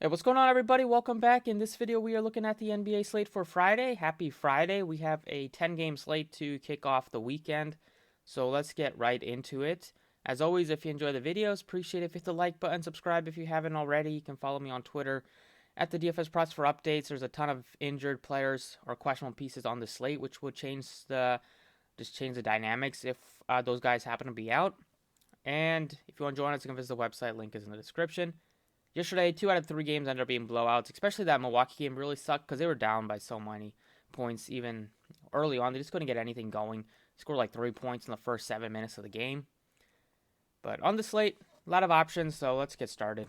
Hey, what's going on, everybody? Welcome back. In this video, we are looking at the NBA slate for Friday. Happy Friday. We have a 10-game slate to kick off the weekend, so let's get right into it. As always, if you enjoy the videos, appreciate it if you hit the like button, subscribe if you haven't already. You can follow me on Twitter at the DFS Props for updates. There's a ton of injured players or questionable pieces on the slate, which would change the dynamics if those guys happen to be out. And if you want to join us, you can visit the website. Link is in the description. Yesterday, 2 out of 3 games ended up being blowouts, especially that Milwaukee game really sucked because they were down by so many points even early on. They just couldn't get anything going. Scored like 3 points in the first 7 minutes of the game. But on the slate, a lot of options, so let's get started.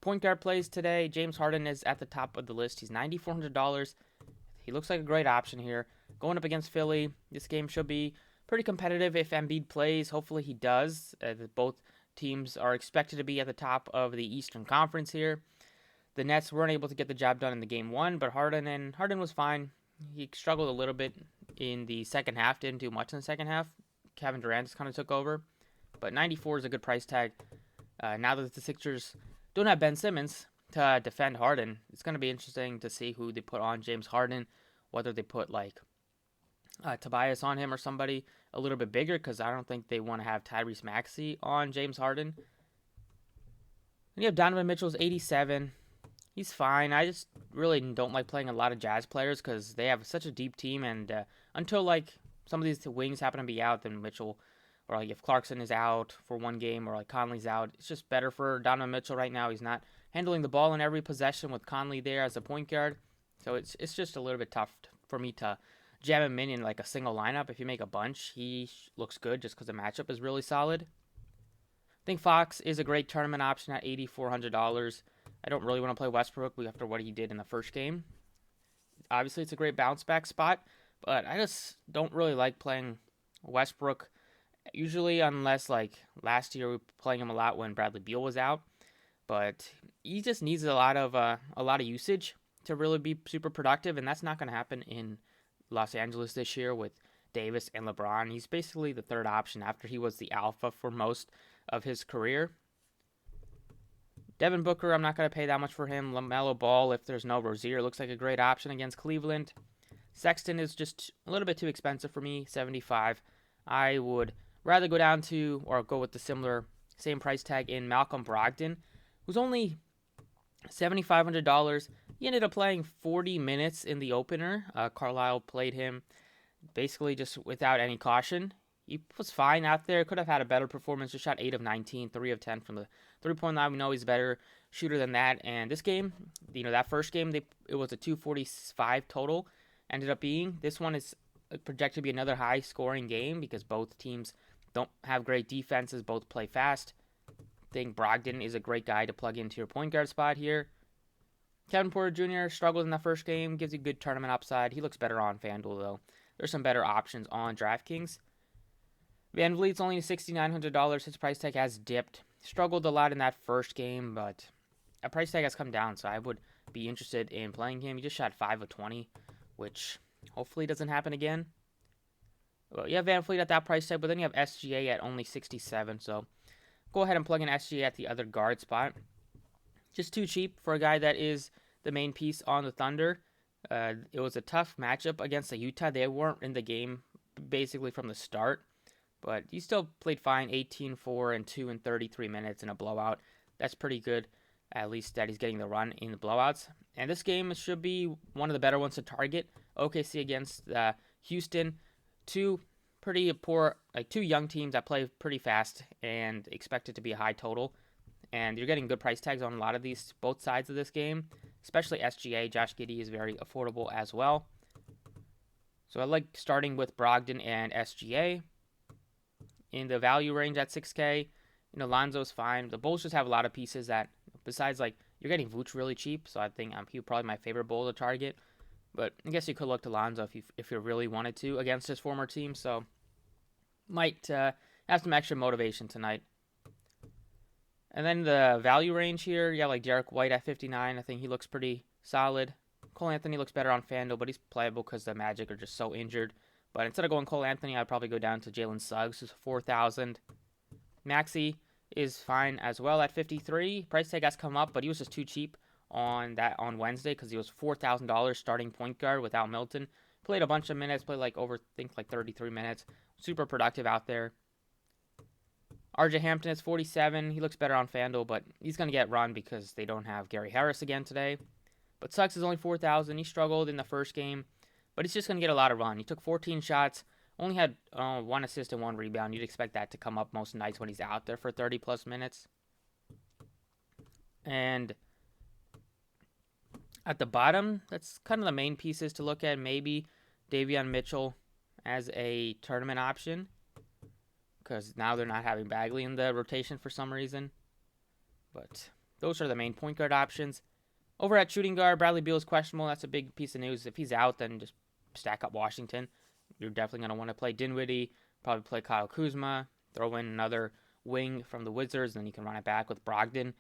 Point guard plays today. James Harden is at the top of the list. He's $9,400. He looks like a great option here. Going up against Philly, this game should be pretty competitive if Embiid plays. Hopefully he does. Both teams are expected to be at the top of the Eastern Conference here. The Nets weren't able to get the job done in the game one, but Harden was fine. He struggled a little bit in the second half, didn't do much in the second half. Kevin Durant just kind of took over, but 94 is a good price tag. Now that the Sixers don't have Ben Simmons to defend Harden, it's going to be interesting to see who they put on James Harden, whether they put like Tobias on him or somebody a little bit bigger, because I don't think they want to have Tyrese Maxey on James Harden. And you have Donovan Mitchell's 87. He's fine. I just really don't like playing a lot of Jazz players because they have such a deep team, and until like some of these wings happen to be out, then Mitchell, or like if Clarkson is out for one game or like Conley's out, it's just better for Donovan Mitchell right now. He's not handling the ball in every possession with Conley there as a point guard, so it's just a little bit tough for me to jam him in like a single lineup. If you make a bunch, he looks good just because the matchup is really solid. I think Fox is a great tournament option at $8,400. I don't really want to play Westbrook after what he did in the first game. Obviously, it's a great bounce back spot, but I just don't really like playing Westbrook. Usually, unless like last year we were playing him a lot when Bradley Beal was out, but he just needs a lot of usage to really be super productive, and that's not going to happen in Los Angeles this year with Davis and LeBron. He's basically the third option after he was the alpha for most of his career. Devin Booker, I'm not going to pay that much for him. LaMelo Ball, if there's no Rozier, looks like a great option against Cleveland. Sexton is just a little bit too expensive for me, 75. I would rather go down to or go with the same price tag in Malcolm Brogdon, who's only $7,500. He ended up playing 40 minutes in the opener. Carlisle played him basically just without any caution. He was fine out there. Could have had a better performance. Just shot 8 of 19, 3 of 10 from the 3-point line. We know he's a better shooter than that. And this game, that first game, it was a 245 total. Ended up being. This one is projected to be another high-scoring game because both teams don't have great defenses. Both play fast. I think Brogdon is a great guy to plug into your point guard spot here. Kevin Porter Jr. struggled in the first game. Gives you good tournament upside. He looks better on FanDuel, though. There's some better options on DraftKings. Van Vliet's only $6,900. His price tag has dipped. Struggled a lot in that first game, but a price tag has come down, so I would be interested in playing him. He just shot 5 of 20, which hopefully doesn't happen again. Well, you have Van Vliet at that price tag, but then you have SGA at only 67, so go ahead and plug in SGA at the other guard spot. Just too cheap for a guy that is the main piece on the Thunder. It was a tough matchup against the Utah. They weren't in the game basically from the start, but he still played fine. 18, 4, and 2 in 33 minutes in a blowout. That's pretty good, at least that he's getting the run in the blowouts. And this game should be one of the better ones to target. OKC against Houston. Two pretty poor, like two young teams that play pretty fast and expect it to be a high total. And you're getting good price tags on a lot of these, both sides of this game, especially SGA. Josh Giddey is very affordable as well. So I like starting with Brogdon and SGA. In the value range at 6K, Lonzo's fine. The Bulls just have a lot of pieces that, besides like, you're getting Vooch really cheap, so I think he's probably my favorite Bull to target. But I guess you could look to Lonzo if you really wanted to against his former team, so might have some extra motivation tonight. And then the value range here, yeah, like Derek White at 59. I think he looks pretty solid. Cole Anthony looks better on FanDuel, but he's playable because the Magic are just so injured. But instead of going Cole Anthony, I'd probably go down to Jalen Suggs, who's 4,000. Maxey is fine as well at 53. Price tag has come up, but he was just too cheap on Wednesday because he was $4,000 starting point guard without Milton. Played a bunch of minutes, played like 33 minutes. Super productive out there. RJ Hampton is 47. He looks better on FanDuel, but he's going to get run because they don't have Gary Harris again today. But Suggs is only 4,000. He struggled in the first game, but he's just going to get a lot of run. He took 14 shots, only had 1 assist and 1 rebound. You'd expect that to come up most nights when he's out there for 30-plus minutes. And at the bottom, that's kind of the main pieces to look at. Maybe Davion Mitchell as a tournament option, because now they're not having Bagley in the rotation for some reason. But those are the main point guard options. Over at shooting guard, Bradley Beal is questionable. That's a big piece of news. If he's out, then just stack up Washington. You're definitely going to want to play Dinwiddie, probably play Kyle Kuzma, throw in another wing from the Wizards, then you can run it back with Brogdon.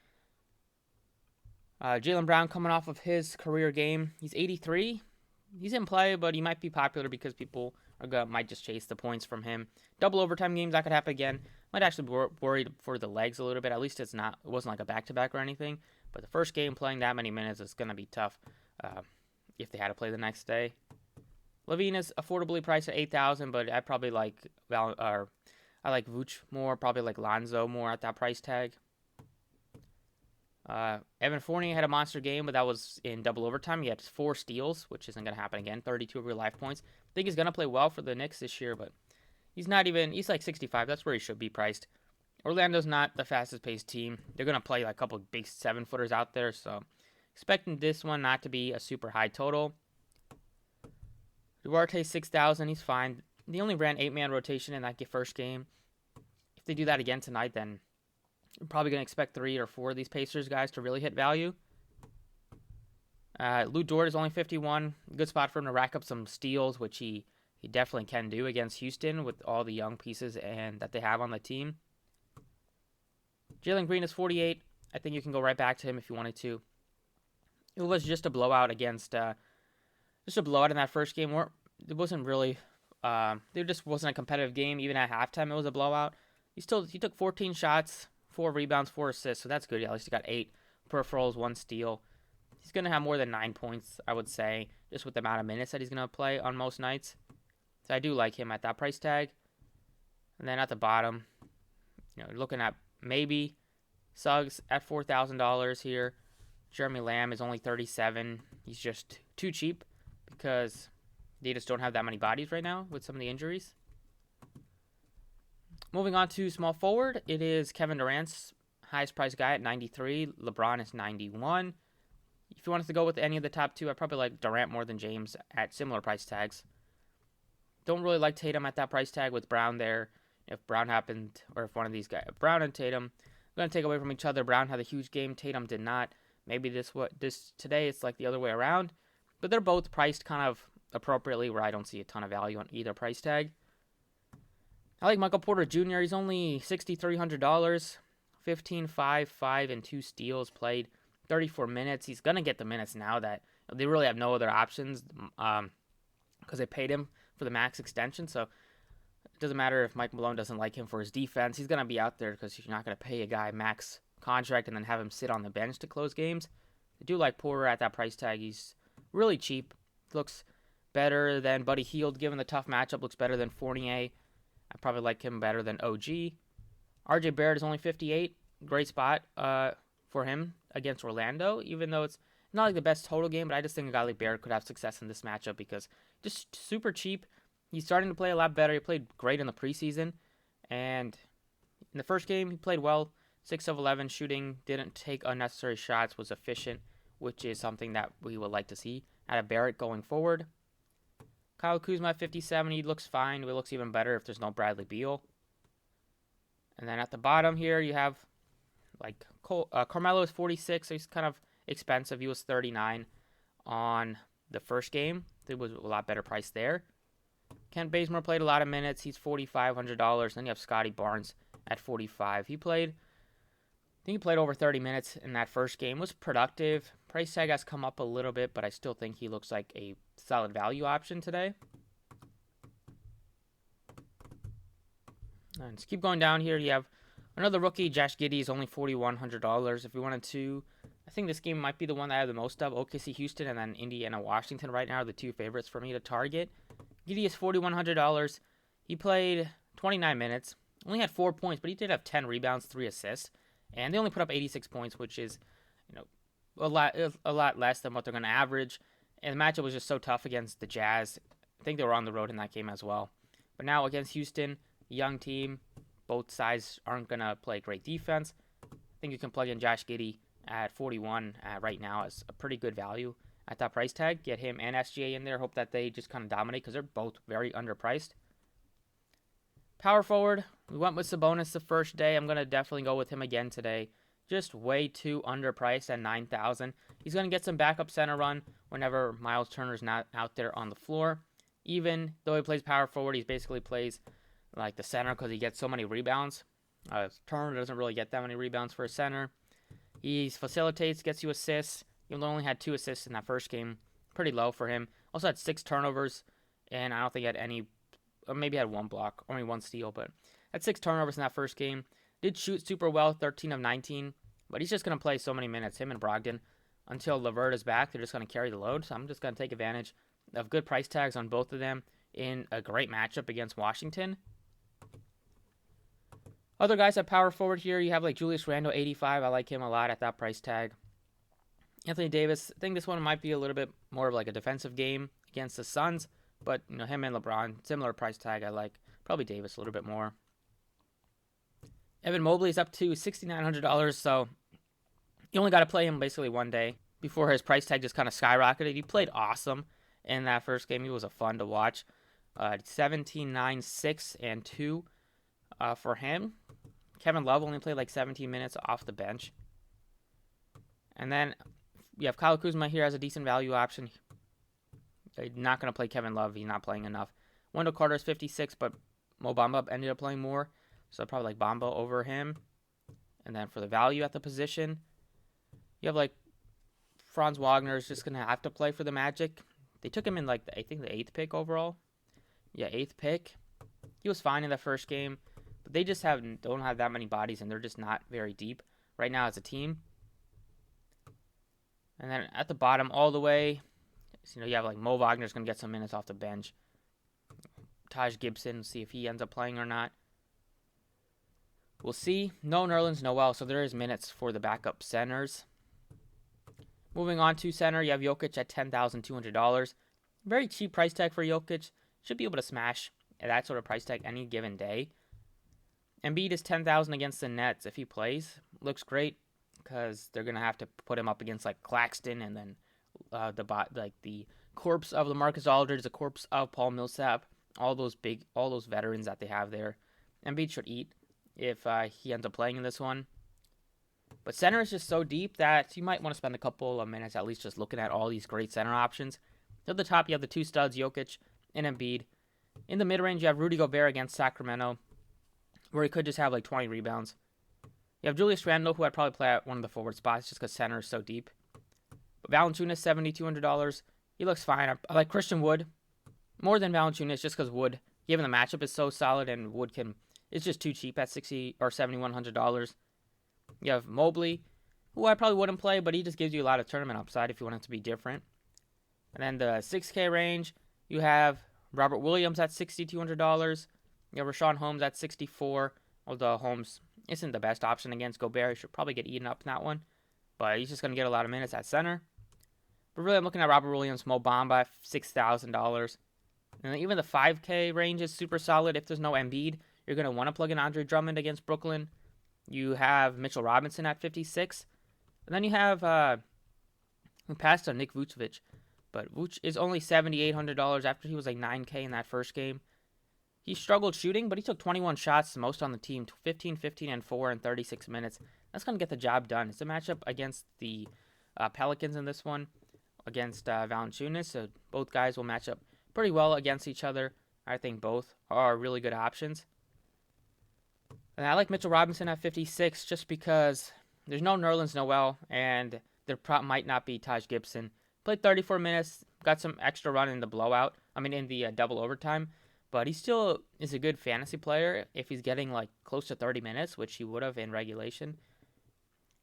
Jaylen Brown coming off of his career game. He's 83. He's in play, but he might be popular because people might just chase the points from him. Double overtime games, that could happen again. Might actually be worried for the legs a little bit. At least it wasn't like a back-to-back or anything. But the first game playing that many minutes is going to be tough if they had to play the next day. Levine is affordably priced at $8,000, but I probably like Vooch more, probably like Lonzo more at that price tag. Evan Fournier had a monster game, but that was in double overtime. He had 4 steals, which isn't going to happen again. 32 real life points. I think he's going to play well for the Knicks this year, but he's like 65. That's where he should be priced. Orlando's not the fastest paced team. They're going to play like a couple of big 7-footers out there, so expecting this one not to be a super high total. Duarte 6,000. He's fine. They only ran 8-man rotation in that first game. If they do that again tonight, then you're probably going to expect 3 or 4 of these Pacers guys to really hit value. Lou Dort is only 51. Good spot for him to rack up some steals, which he definitely can do against Houston with all the young pieces and that they have on the team. Jalen Green is 48. I think you can go right back to him if you wanted to. It was just a blowout against, just a blowout in that first game. It wasn't really, there just wasn't a competitive game. Even at halftime, it was a blowout. He took 14 shots, 4 rebounds, 4 assists, so that's good. At least he got 8 peripherals, 1 steal. He's going to have more than 9 points, I would say, just with the amount of minutes that he's going to play on most nights. So I do like him at that price tag. And then at the bottom, looking at maybe Suggs at $4,000 here. Jeremy Lamb is only 37. He's just too cheap because they just don't have that many bodies right now with some of the injuries. Moving on to small forward, it is Kevin Durant's highest priced guy at 93. LeBron is 91. If you wanted to go with any of the top 2, I'd probably like Durant more than James at similar price tags. Don't really like Tatum at that price tag with Brown there. If Brown happened, or if one of these guys, Brown and Tatum, going to take away from each other. Brown had a huge game. Tatum did not. Maybe today it's like the other way around. But they're both priced kind of appropriately where I don't see a ton of value on either price tag. I like Michael Porter Jr. He's only $6,300. 15, 5, 5, and 2 steals played. 34 minutes. He's going to get the minutes now that they really have no other options because they paid him for the max extension. So it doesn't matter if Mike Malone doesn't like him for his defense. He's going to be out there because you're not going to pay a guy max contract and then have him sit on the bench to close games. I do like Porter at that price tag. He's really cheap. Looks better than Buddy Hield given the tough matchup. Looks better than Fournier. I probably like him better than OG. RJ Barrett is only 58. Great spot for him against Orlando, even though it's not like the best total game, but I just think a guy like Barrett could have success in this matchup because just super cheap. He's starting to play a lot better. He played great in the preseason, and in the first game, he played well. 6 of 11 shooting, didn't take unnecessary shots, was efficient, which is something that we would like to see out of Barrett going forward. Kyle Kuzma at 57, he looks fine. It looks even better if there's no Bradley Beal. And then at the bottom here, you have like Carmelo is 46, so he's kind of expensive. He was 39 on the first game. It was a lot better price there. Kent Bazemore played a lot of minutes. He's $4,500. Then you have Scottie Barnes at 45. I think he played over 30 minutes in that first game. Was productive. Price tag has come up a little bit, but I still think he looks like a solid value option today. And let's keep going down here. You have another rookie, Josh Giddey, is only $4,100. If you wanted to, I think this game might be the one that I have the most of. OKC Houston and then Indiana Washington right now are the two favorites for me to target. Giddey is $4,100. He played 29 minutes, only had 4 points, but he did have 10 rebounds, 3 assists, and they only put up 86 points, which is, a lot less than what they're going to average. And the matchup was just so tough against the Jazz. I think they were on the road in that game as well. But now against Houston, young team, both sides aren't going to play great defense. I think you can plug in Josh Giddey at 41 right now as a pretty good value at that price tag. Get him and SGA in there. Hope that they just kind of dominate because they're both very underpriced. Power forward, we went with Sabonis the first day. I'm going to definitely go with him again today. Just way too underpriced at $9,000. He's going to get some backup center run whenever Miles Turner's not out there on the floor. Even though he plays power forward, he basically plays like the center because he gets so many rebounds. Turner doesn't really get that many rebounds for a center. He facilitates, gets you assists. He only had 2 assists in that first game. Pretty low for him. Also had 6 turnovers, and I don't think he had any, or maybe had 1 block, only 1 steal, but had 6 turnovers in that first game. Did shoot super well, 13 of 19, but he's just going to play so many minutes, him and Brogdon, until LeVert is back. They're just going to carry the load, so I'm just going to take advantage of good price tags on both of them in a great matchup against Washington. Other guys at power forward here, you have like Julius Randle, 85. I like him a lot at that price tag. Anthony Davis, I think this one might be a little bit more of like a defensive game against the Suns, but him and LeBron, similar price tag. I like probably Davis a little bit more. Evan Mobley is up to $6,900, so you only got to play him basically one day before his price tag just kind of skyrocketed. He played awesome in that first game. He was a fun to watch. 17, 9, 6, and 2 for him. Kevin Love only played like 17 minutes off the bench. And then you have Kyle Kuzma here as a decent value option. They're not going to play Kevin Love. He's not playing enough. Wendell Carter is 56, but Mo Bamba ended up playing more. So I'd probably like Bamba over him. And then for the value at the position, you have like Franz Wagner is just going to have to play for the Magic. They took him in like, I think the 8th pick overall. Yeah, 8th pick. He was fine in the first game, but they just don't have that many bodies, and they're just not very deep right now as a team. And then at the bottom all the way, you have like Mo Wagner's going to get some minutes off the bench. Taj Gibson, see if he ends up playing or not. We'll see. No Nerlens Noel, so there is minutes for the backup centers. Moving on to center, you have Jokic at $10,200. Very cheap price tag for Jokic. Should be able to smash at that sort of price tag any given day. Embiid is $10,000 against the Nets if he plays. Looks great because they're gonna have to put him up against like Claxton and then the corpse of LaMarcus Aldridge, the corpse of Paul Millsap, all those veterans that they have there. Embiid should eat if he ends up playing in this one. But center is just so deep that you might want to spend a couple of minutes at least just looking at all these great center options. At the top, you have the 2 studs, Jokic and Embiid. In the mid-range, you have Rudy Gobert against Sacramento, where he could just have like 20 rebounds. You have Julius Randle, who I'd probably play at one of the forward spots just because center is so deep. But Valanciunas, $7,200. He looks fine. I like Christian Wood more than Valanciunas just because Wood, given the matchup, is so solid, and Wood it's just too cheap at $60 or $7,100. You have Mobley, who I probably wouldn't play, but he just gives you a lot of tournament upside if you want it to be different. And then the 6K range, you have Robert Williams at $6,200. You have Rashawn Holmes at $64,000, although Holmes isn't the best option against Gobert. He should probably get eaten up in that one, but he's just going to get a lot of minutes at center. But really, I'm looking at Robert Williams, Mo Bamba at $6,000. And even the 5K range is super solid. If there's no Embiid, you're going to want to plug in Andre Drummond against Brooklyn. You have Mitchell Robinson at $56,000. And then you have, we passed on Nick Vucevic. But Vuce is only $7,800 after he was like 9K in that first game. He struggled shooting, but he took 21 shots, the most on the team, 15, 15, and 4 in 36 minutes. That's going to get the job done. It's a matchup against the Pelicans in this one, against Valanciunas. So both guys will match up pretty well against each other. I think both are really good options. And I like Mitchell Robinson at $56,000 just because there's no Nerlens Noel, and there might not be Taj Gibson. Played 34 minutes, got some extra run in the double overtime, but he still is a good fantasy player if he's getting like close to 30 minutes, which he would have in regulation.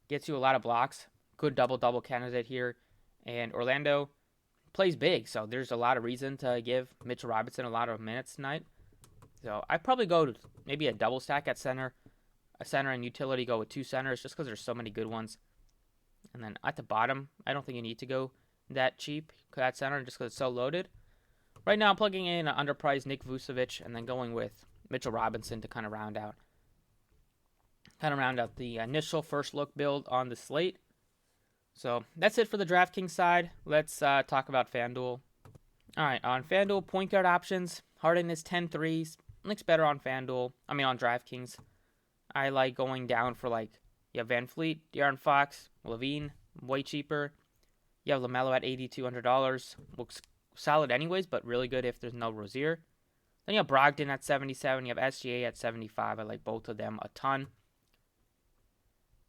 Gets you a lot of blocks, good double-double candidate here. And Orlando plays big, so there's a lot of reason to give Mitchell Robinson a lot of minutes tonight. So I'd probably go to maybe a double stack at center. A center and utility go with 2 centers just because there's so many good ones. And then at the bottom, I don't think you need to go that cheap at center just because it's so loaded. Right now, I'm plugging in an underpriced Nick Vucevic and then going with Mitchell Robinson to kind of round out the initial first look build on the slate. So that's it for the DraftKings side. Let's talk about FanDuel. All right, on FanDuel, point guard options. Harden is 10 threes. Looks better on on DraftKings. I like going down for you have Van Fleet, De'Aaron Fox, Levine, way cheaper. You have LaMelo at $8,200. Looks solid anyways, but really good if there's no Rozier. Then you have Brogdon at 77. You have SGA at 75. I like both of them a ton.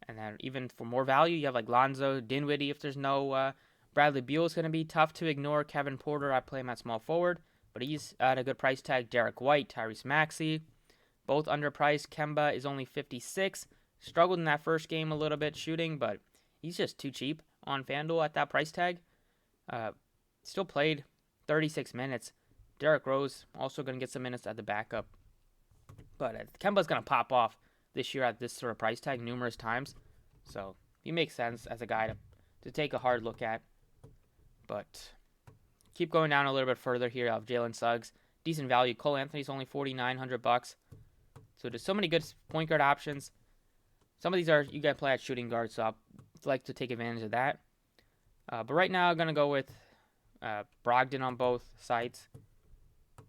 And then even for more value, you have Lonzo, Dinwiddie if there's no Bradley Beal is going to be tough to ignore. Kevin Porter, I play him at small forward, but he's at a good price tag. Derek White, Tyrese Maxey, both underpriced. Kemba is only 56. Struggled in that first game a little bit shooting, but he's just too cheap on FanDuel at that price tag. Still played 36 minutes. Derrick Rose also going to get some minutes at the backup. But Kemba's going to pop off this year at this sort of price tag numerous times. So he makes sense as a guy to take a hard look at. But keep going down a little bit further here. I have Jalen Suggs. Decent value. Cole Anthony's only $4,900. So there's so many good point guard options. Some of these are you got to play at shooting guard, so I'd like to take advantage of that. But right now I'm going to go with Brogdon on both sides.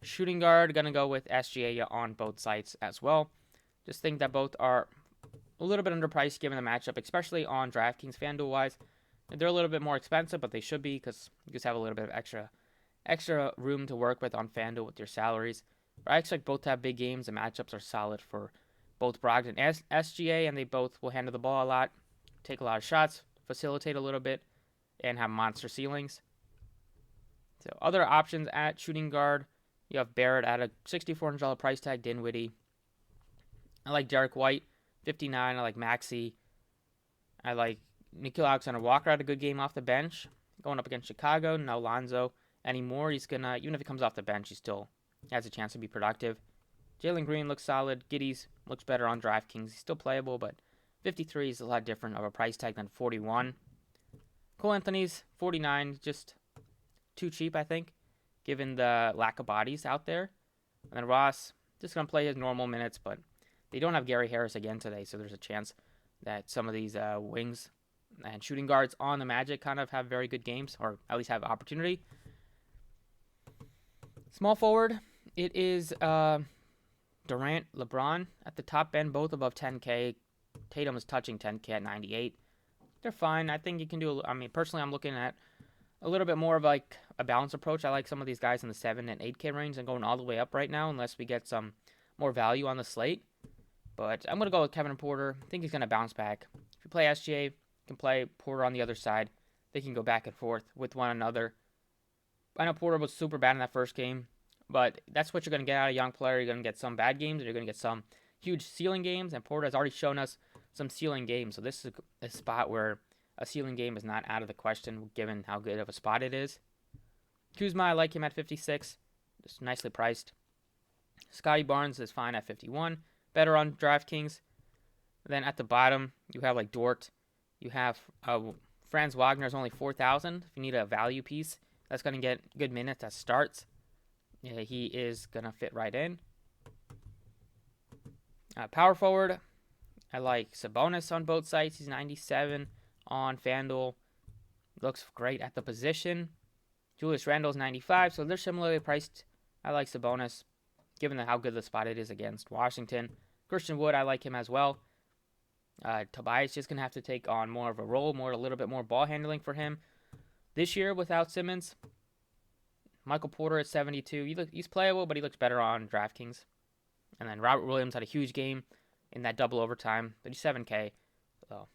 Shooting guard, going to go with SGA on both sides as well. Just think that both are a little bit underpriced given the matchup, especially on DraftKings FanDuel wise. They're a little bit more expensive, but they should be because you just have a little bit of extra room to work with on FanDuel with your salaries. But I expect both to have big games. The matchups are solid for both Brogdon and SGA, and they both will handle the ball a lot, take a lot of shots, facilitate a little bit, and have monster ceilings. So other options at shooting guard, you have Barrett at a $6,400 price tag, Dinwiddie. I like Derek White, 59. I like Maxey. I like Nickeil Alexander-Walker had a good game off the bench. Going up against Chicago, no Lonzo anymore. He's going to, even if he comes off the bench, he still has a chance to be productive. Jalen Green looks solid. Giddey's looks better on DraftKings. He's still playable, but 53 is a lot different of a price tag than 41. Cole Anthony's 49, just too cheap, I think, given the lack of bodies out there. And then Ross, just going to play his normal minutes, but they don't have Gary Harris again today, so there's a chance that some of these wings and shooting guards on the Magic kind of have very good games, or at least have opportunity. Small forward, it is Durant, LeBron at the top end, both above 10K. Tatum is touching 10K at 98. They're fine. I think you can do, personally, I'm looking at a little bit more of a balanced approach. I like some of these guys in the 7 and 8K range and going all the way up right now, unless we get some more value on the slate. But I'm going to go with Kevin Porter. I think he's going to bounce back. If you play SGA, you can play Porter on the other side. They can go back and forth with one another. I know Porter was super bad in that first game, but that's what you're going to get out of a young player. You're going to get some bad games, and you're going to get some huge ceiling games, and Porter has already shown us some ceiling games. So this is a spot where a ceiling game is not out of the question, given how good of a spot it is. Kuzma, I like him at 56. Just nicely priced. Scottie Barnes is fine at 51. Better on DraftKings. Then at the bottom, you have Dort. You have Franz Wagner is only 4,000. If you need a value piece, that's going to get good minutes that starts. Yeah, he is going to fit right in. Power forward, I like Sabonis on both sides. He's 97 on FanDuel. Looks great at the position. Julius Randle's 95, so they're similarly priced. I like Sabonis, given how good the spot it is against Washington. Christian Wood, I like him as well. Tobias just going to have to take on more of a role, a little bit more ball handling for him this year without Simmons. Michael Porter at 72. He's playable, but he looks better on DraftKings. And then Robert Williams had a huge game in that double overtime, but he's 7K. So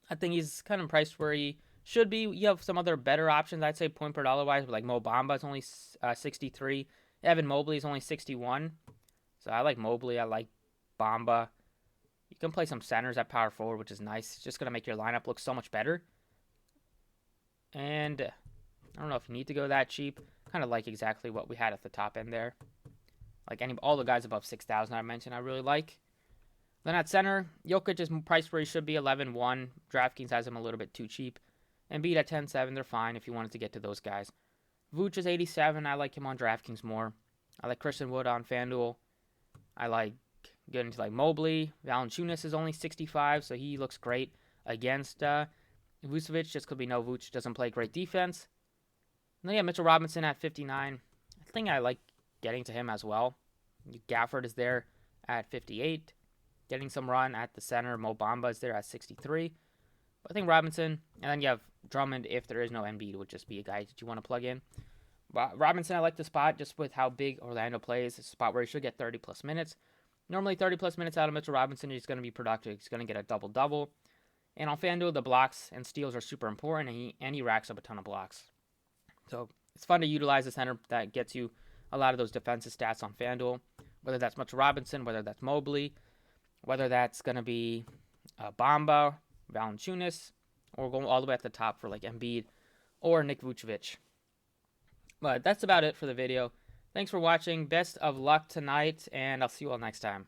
I think he's kind of priced where he should be. You have some other better options, I'd say, point per dollar wise, but Mo Bamba is only 63. Evan Mobley is only 61. So I like Mobley. I like Bamba. You You can play some centers at power forward, which is nice. It's just going to make your lineup look so much better. And I don't know if you need to go that cheap. Kind of like exactly what we had at the top end there. Like all the guys above 6,000 I mentioned, I really like. Then at center, Jokic is priced where he should be, 11-1. DraftKings has him a little bit too cheap. Embiid at 10-7, they're fine if you wanted to get to those guys. Vooch is 87. I like him on DraftKings more. I like Christian Wood on FanDuel. I like getting to like Mobley. Valanciunas is only 65, so he looks great against Vucevic. Just could be no Vooch doesn't play great defense. And then yeah, Mitchell Robinson at 59. I think I like getting to him as well. Gafford is there at 58. Getting some run at the center. Mo Bamba is there at 63. But I think Robinson, and then you have Drummond if there is no Embiid, would just be a guy that you want to plug in. But Robinson, I like the spot just with how big Orlando plays. It's a spot where he should get 30-plus minutes. Normally 30-plus minutes out of Mitchell Robinson, he's going to be productive. He's going to get a double-double. And on FanDuel, the blocks and steals are super important, and he racks up a ton of blocks. So it's fun to utilize a center that gets you a lot of those defensive stats on FanDuel, whether that's Mitchell Robinson, whether that's Mobley, whether that's going to be Bamba, Valanciunas, or going all the way at the top for like Embiid or Nick Vucevic. But that's about it for the video. Thanks for watching. Best of luck tonight, and I'll see you all next time.